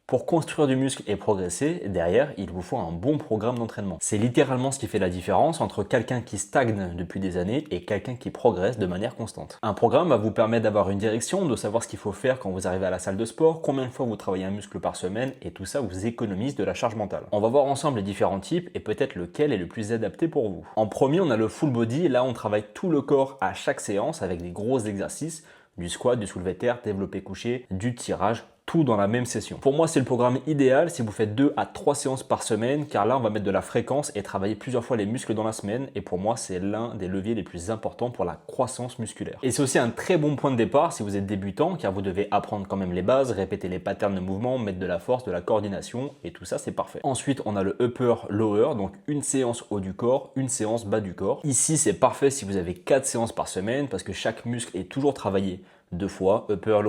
Pour construire du muscle et progresser, derrière, il vous faut un bon programme d'entraînement. C'est littéralement ce qui fait la différence entre quelqu'un qui stagne depuis des années et quelqu'un qui progresse de manière constante. Un programme va vous permettre d'avoir une direction, de savoir ce qu'il faut faire quand vous arrivez à la salle de sport, combien de fois vous travaillez un muscle par semaine, et tout ça vous économise de la charge mentale. On va voir ensemble les différents types et peut-être lequel est le plus adapté pour vous. En premier, on a le full body. Là, on travaille tout le corps à chaque séance avec des gros exercices, du squat, du soulevé de terre, développé couché, du tirage, tout dans la même session. Pour moi, c'est le programme idéal si vous faites 2 à 3 séances par semaine, car là, on va mettre de la fréquence et travailler plusieurs fois les muscles dans la semaine. Et pour moi, c'est l'un des leviers les plus importants pour la croissance musculaire. Et c'est aussi un très bon point de départ si vous êtes débutant, car vous devez apprendre quand même les bases, répéter les patterns de mouvement, mettre de la force, de la coordination, et tout ça, c'est parfait. Ensuite, on a le upper-lower, donc une séance haut du corps, une séance bas du corps. Ici, c'est parfait si vous avez 4 séances par semaine, parce que chaque muscle est toujours travaillé 2 fois, upper,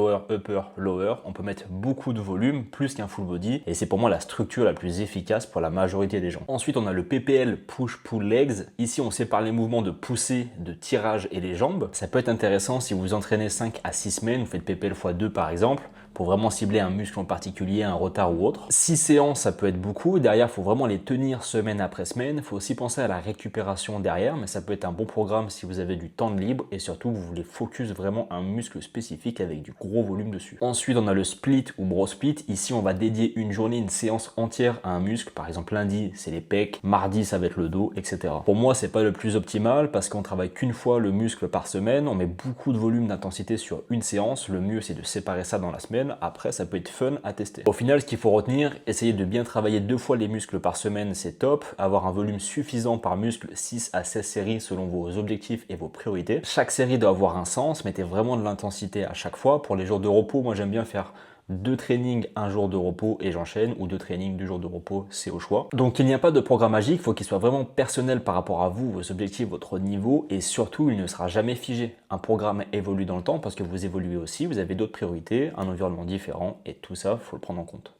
lower, on peut mettre beaucoup de volume, plus qu'un full body, et c'est pour moi la structure la plus efficace pour la majorité des gens. Ensuite, on a le PPL, push-pull legs. Ici, on sépare les mouvements de poussée, de tirage et les jambes. Ça peut être intéressant si vous entraînez 5 à 6 semaines, vous faites PPL x 2 par exemple, pour vraiment cibler un muscle en particulier, un retard ou autre. 6 séances, ça peut être beaucoup. Derrière, il faut vraiment les tenir semaine après semaine. Il faut aussi penser à la récupération derrière, mais ça peut être un bon programme si vous avez du temps de libre et surtout, vous voulez focus vraiment un muscle spécifique avec du gros volume dessus. Ensuite, on a le split ou bro split. Ici, on va dédier une journée, une séance entière à un muscle. Par exemple, lundi, c'est les pecs. Mardi, ça va être le dos, etc. Pour moi, c'est pas le plus optimal parce qu'on travaille qu'une fois le muscle par semaine. On met beaucoup de volume d'intensité sur une séance. Le mieux, c'est de séparer ça dans la semaine. Après, ça peut être fun à tester. Au final, ce qu'il faut retenir, essayer de bien travailler 2 fois les muscles par semaine, c'est top. Avoir un volume suffisant par muscle, 6 à 16 séries selon vos objectifs et vos priorités. Chaque série doit avoir un sens. Mettez vraiment de l'intensité à chaque fois. Pour les jours de repos, moi j'aime bien faire 2 trainings, un jour de repos et j'enchaîne, ou 2 trainings, 2 jours de repos, c'est au choix. Donc il n'y a pas de programme magique, il faut qu'il soit vraiment personnel par rapport à vous, vos objectifs, votre niveau, et surtout il ne sera jamais figé. Un programme évolue dans le temps parce que vous évoluez aussi, vous avez d'autres priorités, un environnement différent, et tout ça, il faut le prendre en compte.